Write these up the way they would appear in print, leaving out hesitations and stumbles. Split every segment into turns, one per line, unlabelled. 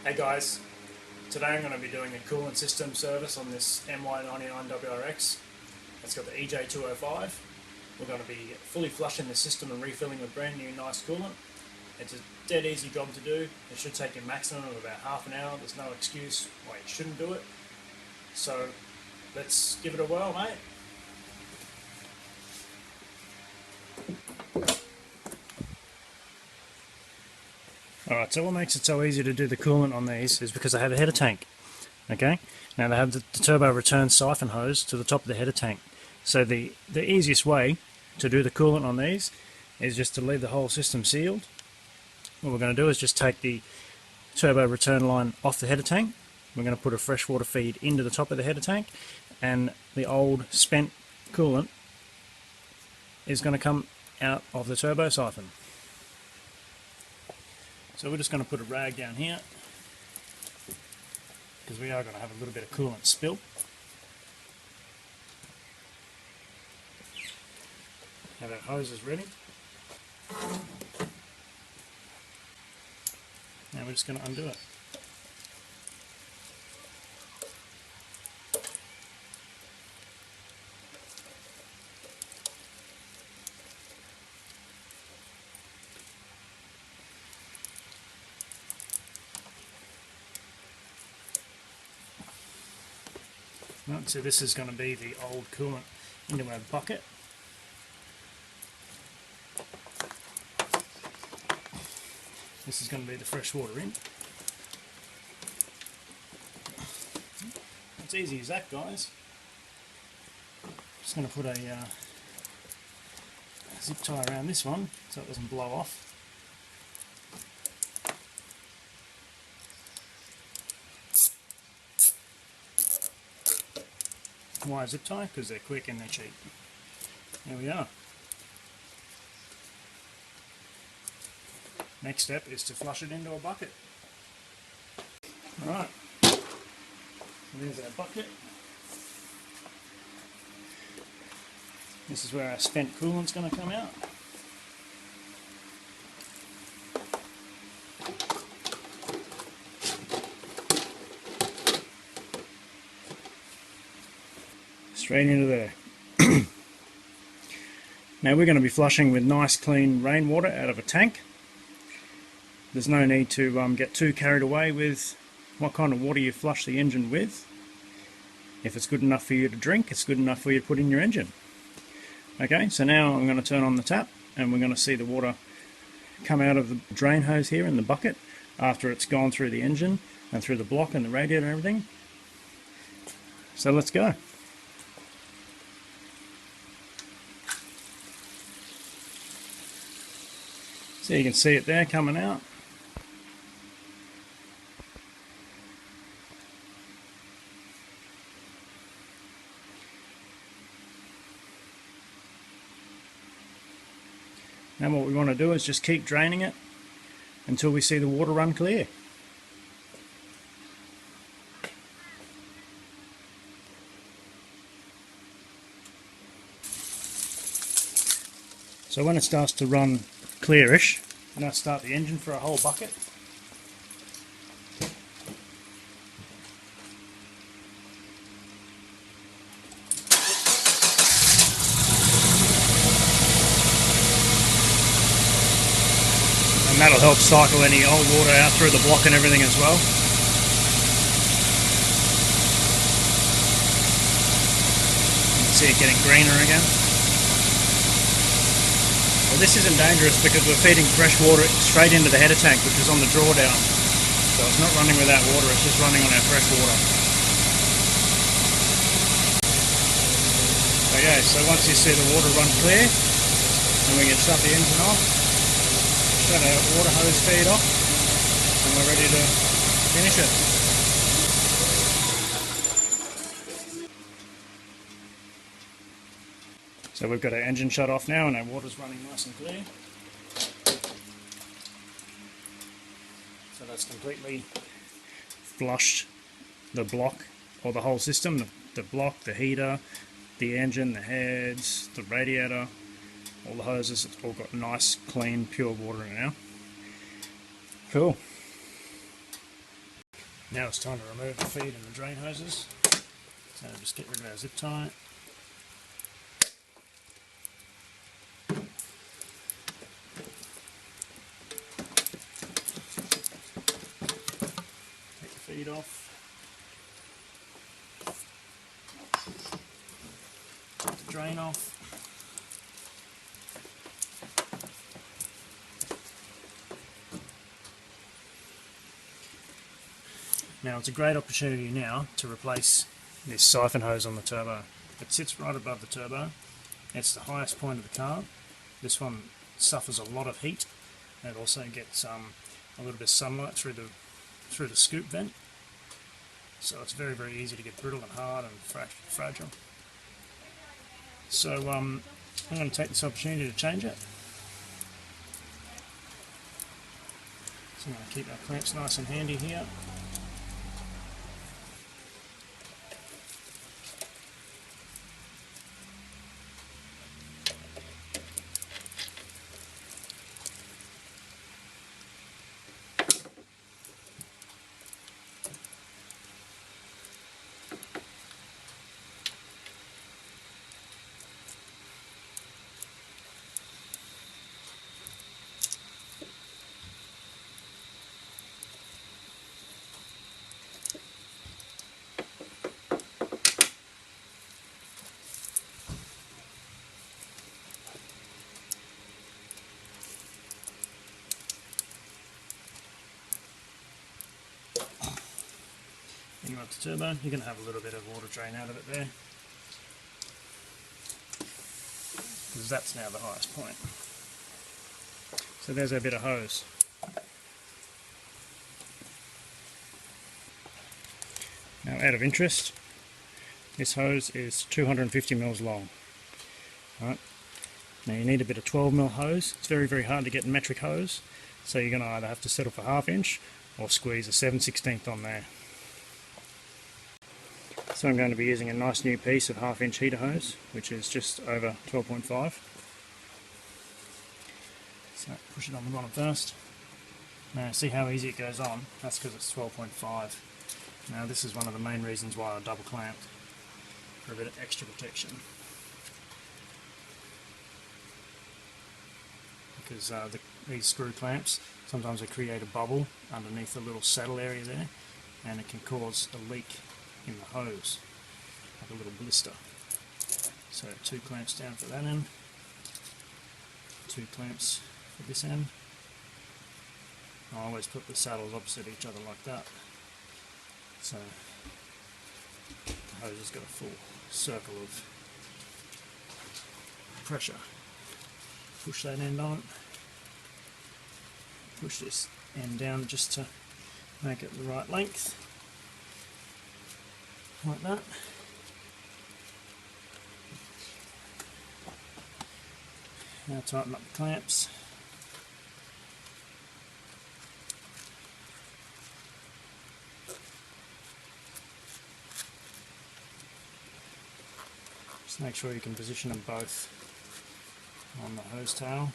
Hey guys, today I'm going to be doing a coolant system service on this MY99 WRX. It's got the EJ205. We're going to be fully flushing the system and refilling with brand new nice coolant. It's a dead easy job to do. It should take a maximum of about half an hour. There's no excuse why you shouldn't do it. So let's give it a whirl, mate. Alright, so what makes it so easy to do the coolant on these is because they have a header tank. Okay, now they have the turbo return siphon hose to the top of the header tank. So the easiest way to do the coolant on these is just to leave the whole system sealed. What we're going to do is just take the turbo return line off the header tank. We're going to put a freshwater feed into the top of the header tank, and the old spent coolant is going to come out of the turbo siphon. So we're just going to put a rag down here because we are going to have a little bit of coolant spill. Have our hoses ready. Now we're just going to undo it. Right, so this is going to be the old coolant into our bucket. This is going to be the fresh water in. It's easy as that, guys. Just going to put a zip tie around this one so it doesn't blow off. Why a zip tie? Because they're quick and they're cheap. There we are. Next step is to flush it into a bucket. Alright, so there's our bucket. This is where our spent coolant's going to come out. Straight into there. Now we're going to be flushing with nice clean rainwater out of a tank. There's no need to get too carried away with what kind of water you flush the engine with. If it's good enough for you to drink, it's good enough for you to put in your engine. Okay, so now I'm going to turn on the tap and we're going to see the water come out of the drain hose here in the bucket after it's gone through the engine and through the block and the radiator and everything. So let's go. So you can see it there coming out. Now what we want to do is just keep draining it until we see the water run clear. So when it starts to run clearish, I'm going to start the engine for a whole bucket. And that'll help cycle any old water out through the block and everything as well. You can see it getting greener again. Well, this isn't dangerous because we're feeding fresh water straight into the header tank, which is on the drawdown. So it's not running without water, it's just running on our fresh water. Okay, so once you see the water run clear, then we can shut the engine off, shut our water hose feed off, and we're ready to finish it. So we've got our engine shut off now and our water's running nice and clear. So that's completely flushed the block, or the whole system, the block, the heater, the engine, the heads, the radiator, all the hoses. It's all got nice, clean, pure water in it now. Cool. Now it's time to remove the feed and the drain hoses. So just get rid of our zip tie. Take the feed off. Take the drain off. Now it's a great opportunity now to replace this siphon hose on the turbo. It sits right above the turbo. It's the highest point of the car. This one suffers a lot of heat, and it also gets a little bit of sunlight through the scoop vent. So it's very, very easy to get brittle and hard and fragile. So I'm going to take this opportunity to change it. So I'm going to keep our clamps nice and handy here. When you up the turbo, you're going to have a little bit of water drain out of it there, because that's now the highest point. So there's our bit of hose. Now, out of interest, this hose is 250 mils long. Right. Now you need a bit of 12 mil hose. It's very, very hard to get metric hose, so you're going to either have to settle for 1/2 inch or squeeze a 7/16 on there. So I'm going to be using a nice new piece of 1/2 inch heater hose, which is just over 12.5. So push it on the bottom first. Now see how easy it goes on? That's because it's 12.5. Now this is one of the main reasons why I double clamped, for a bit of extra protection. Because these screw clamps, sometimes they create a bubble underneath the little saddle area there, and it can cause a leak in the hose, like a little blister. So 2 clamps down for that end, 2 clamps for this end. I always put the saddles opposite each other like that, so the hose has got a full circle of pressure. Push that end on, push this end down just to make it the right length. Like that. Now tighten up the clamps. Just make sure you can position them both on the hose tail.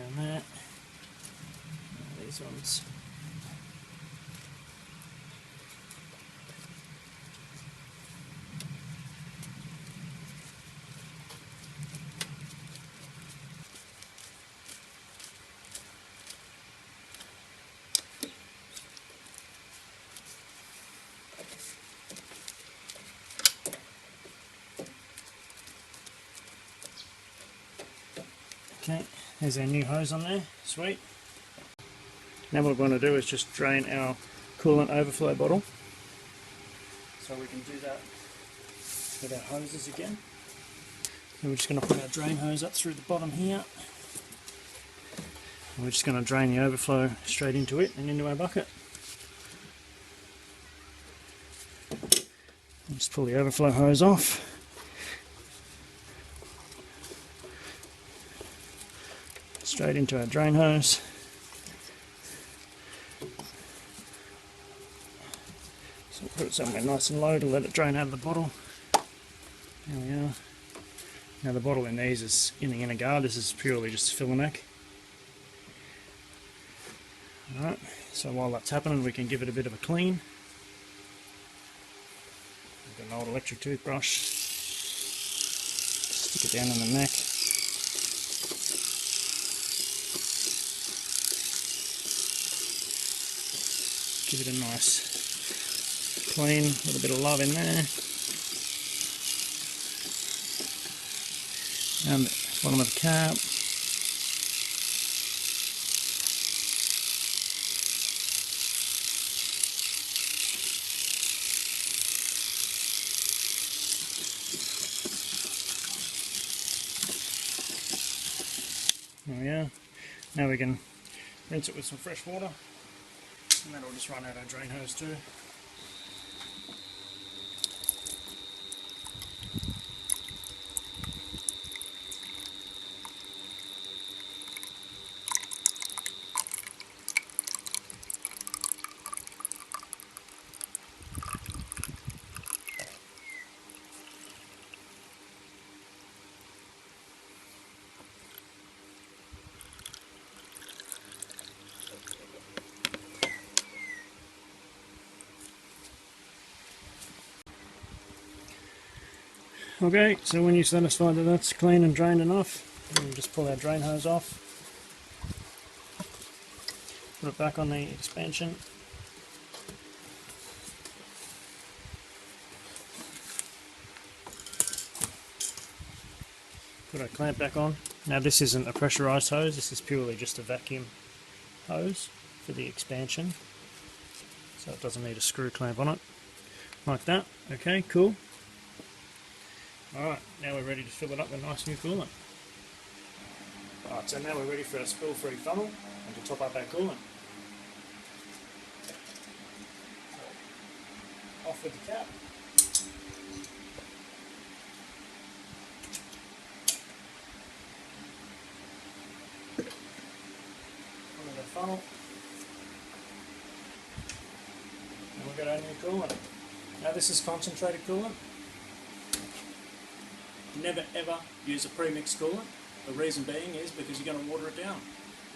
And that. Now these ones. Okay, there's our new hose on there, sweet. Now what we're going to do is just drain our coolant overflow bottle. So we can do that with our hoses again. And we're just going to put our drain hose up through the bottom here. And we're just going to drain the overflow straight into it and into our bucket. And just pull the overflow hose off. Straight into our drain hose. So we'll put it somewhere nice and low to let it drain out of the bottle. There we are. Now the bottle in these is in the inner guard. This is purely just a filler neck. Alright, so while that's happening we can give it a bit of a clean. I've got an old electric toothbrush. Stick it down in the neck. Give it a nice clean, little bit of love in there. And the bottom of the cap. There we are. Now we can rinse it with some fresh water, and that'll just run out our drain hose too. Okay, so when you're satisfied that that's clean and drained enough, we'll just pull our drain hose off, put it back on the expansion, put our clamp back on. Now this isn't a pressurized hose, this is purely just a vacuum hose for the expansion, so it doesn't need a screw clamp on it, like that. Okay, cool. Alright, now we're ready to fill it up with nice new coolant. Alright, so now we're ready for our spill-free funnel and to top up our coolant. So, off with the cap. Onto the funnel. And we've got our new coolant. Now this is concentrated coolant. Never ever use a pre-mixed coolant. The reason being is because you're going to water it down.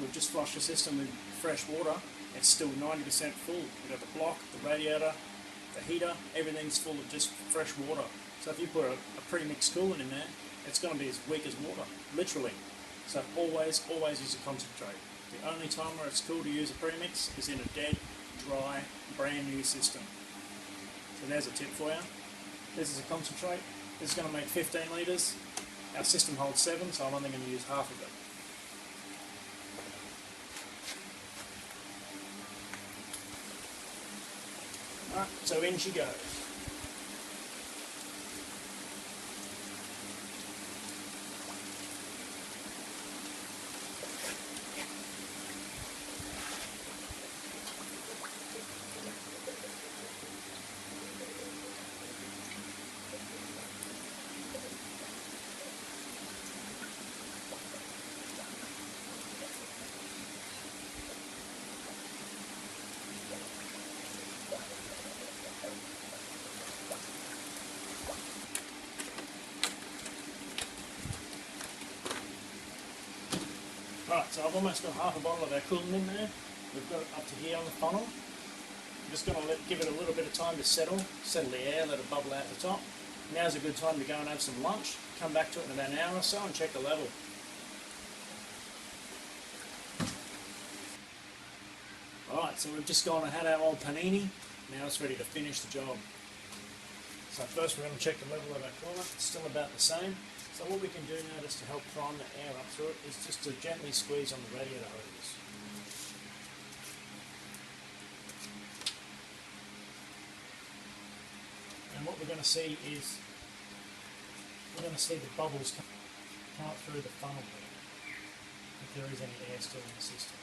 We've just flushed the system with fresh water. It's still 90% full. We've got the block, the radiator, the heater, everything's full of just fresh water. So if you put a pre-mixed coolant in there, it's going to be as weak as water, literally. So always use a concentrate. The only time where it's cool to use a premix is in a dead, dry, brand new system. So there's a tip for you. This is a concentrate. This is going to make 15 litres. Our system holds 7, so I'm only going to use half of it. Alright, so in she goes. Right, so I've almost got half a bottle of our coolant in there. We've got it up to here on the funnel. I'm just going to give it a little bit of time to settle the air, let it bubble out the top. Now's a good time to go and have some lunch. Come back to it in about an hour or so and check the level. Alright, so we've just gone and had our old panini. Now it's ready to finish the job. So first we're going to check the level of our coolant. It's still about the same. So what we can do now just to help prime the air up through it is just to gently squeeze on the radiator hose. And what we're going to see is We're going to see the bubbles come up through the funnel here, if there is any air still in the system.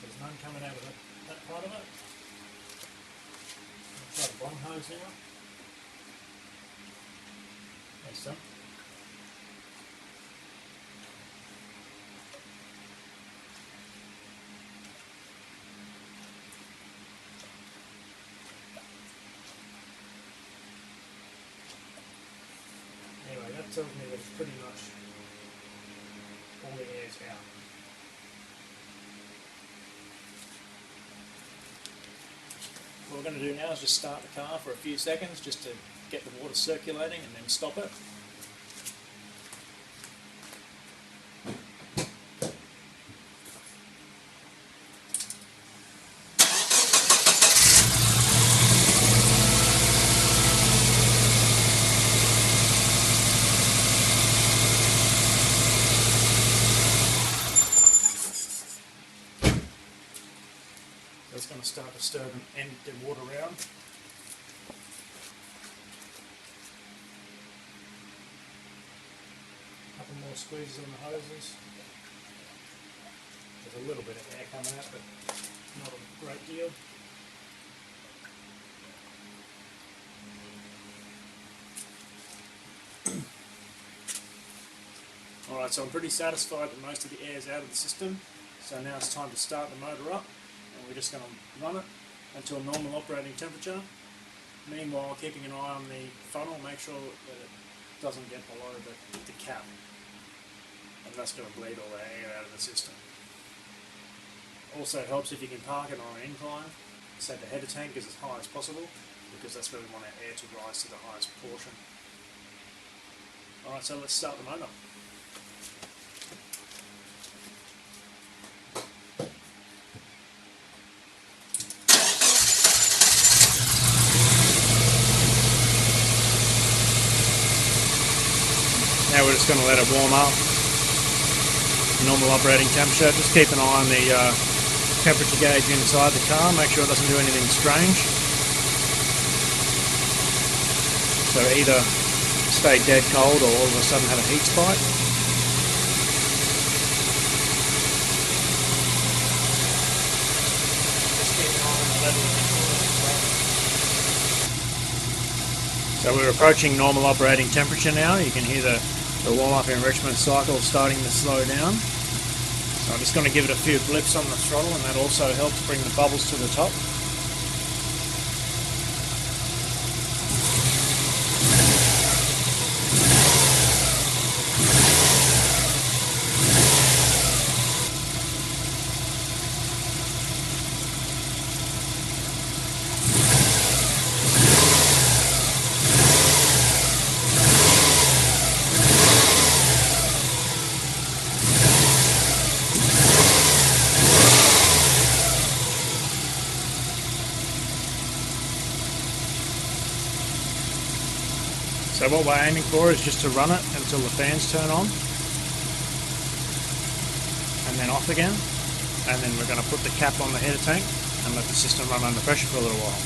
There's none coming out of that part of it. I'll try the bottom hose now. There's some. Anyway, that tells me that it's pretty much all the air's out. What we're going to do now is just start the car for a few seconds just to get the water circulating and then stop it. It's going to start to stir and the water around. A couple more squeezes on the hoses. There's a little bit of air coming out, but not a great deal. Alright, so I'm pretty satisfied that most of the air is out of the system. So now it's time to start the motor up. And we're just going to run it until normal operating temperature. Meanwhile, keeping an eye on the funnel, make sure that it doesn't get below the cap. And that's going to bleed all the air out of the system. Also helps if you can park it on an incline, so the header tank is as high as possible, because that's where we want our air to rise to the highest portion. Alright, so let's start the motor. Now we're just going to let it warm up. Normal operating temperature. Just keep an eye on the temperature gauge inside the car. Make sure it doesn't do anything strange. So either stay dead cold or all of a sudden have a heat spike. Just keep an eye on the level of the coolant. So we're approaching normal operating temperature now. You can hear the warm-up enrichment cycle starting to slow down. So I'm just going to give it a few blips on the throttle, and that also helps bring the bubbles to the top. So what we're aiming for is just to run it until the fans turn on and then off again, and then we're going to put the cap on the header tank and let the system run under pressure for a little while.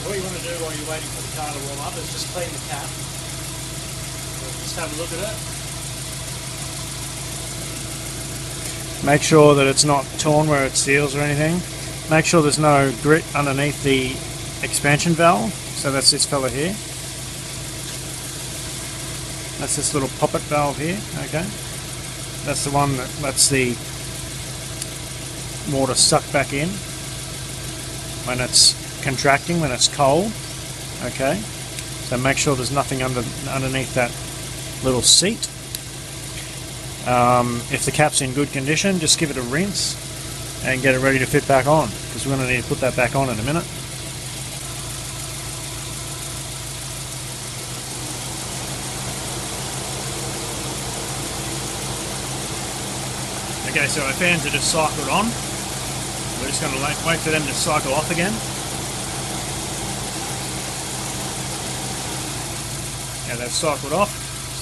What you want to do while you're waiting for the car to warm up is just clean the cap. Just have a look at it. Make sure that it's not torn where it seals or anything. Make sure there's no grit underneath the expansion valve. So that's this fella here. That's this little poppet valve here, okay? That's the one that lets the water suck back in when it's contracting, when it's cold, okay? So make sure there's nothing underneath that little seat. If the cap's in good condition, just give it a rinse and get it ready to fit back on, because we're going to need to put that back on in a minute. Okay, so our fans are just cycled on. We're just going to wait for them to cycle off again. Now they've cycled off,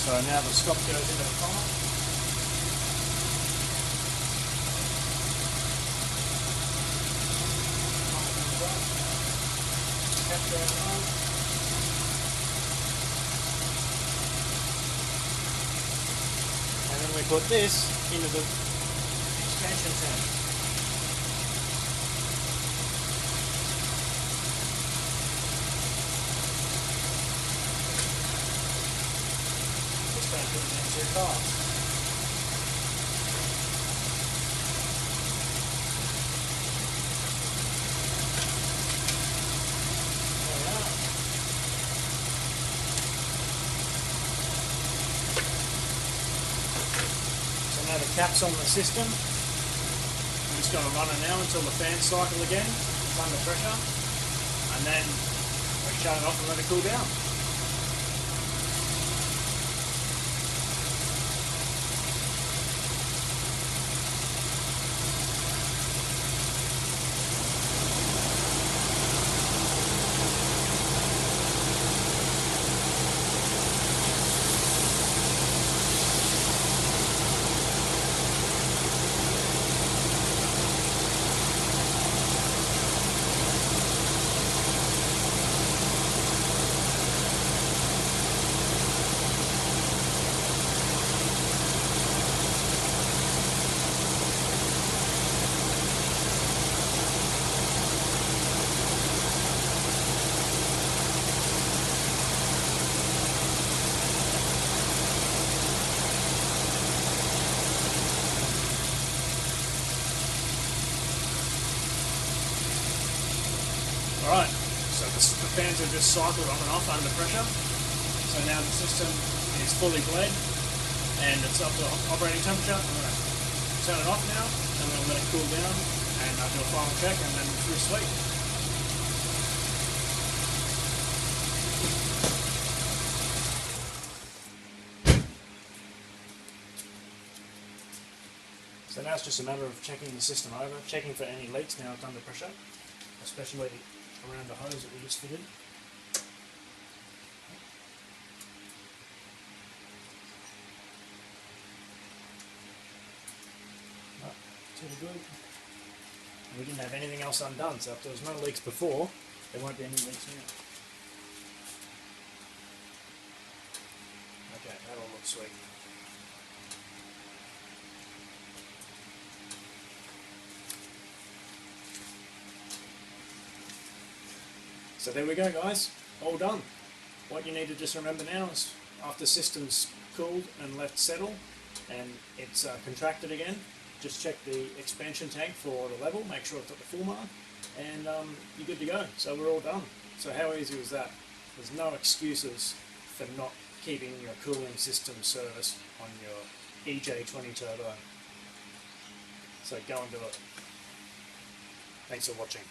so now the stop goes into the funnel. capture our time. And then we put this into the expansion tank. Just don't put it in too fast. Now the cap's on the system. I'm just going to run it now until the fans cycle again. It's under pressure. And then we shut it off and let it cool down. Alright, so the fans have just cycled on and off under pressure. So now the system is fully bled and it's up to operating temperature. I'm going to turn it off now, and I'm going to let it cool down and I'll do a final check and then we're sweet. So now it's just a matter of checking the system over, checking for any leaks now it's under pressure, especially around the hose that we just fitted. Totally good. And we didn't have anything else undone, so if there was no leaks before, there won't be any leaks now. Okay, that all looks sweet. So there we go, guys, all done. What you need to just remember now is after system's cooled and left settle and it's contracted again, just check the expansion tank for the level, make sure it's at the full mark, and you're good to go. So we're all done. So how easy was that? There's no excuses for not keeping your cooling system serviced on your EJ20 turbo. So go and do it. Thanks for watching.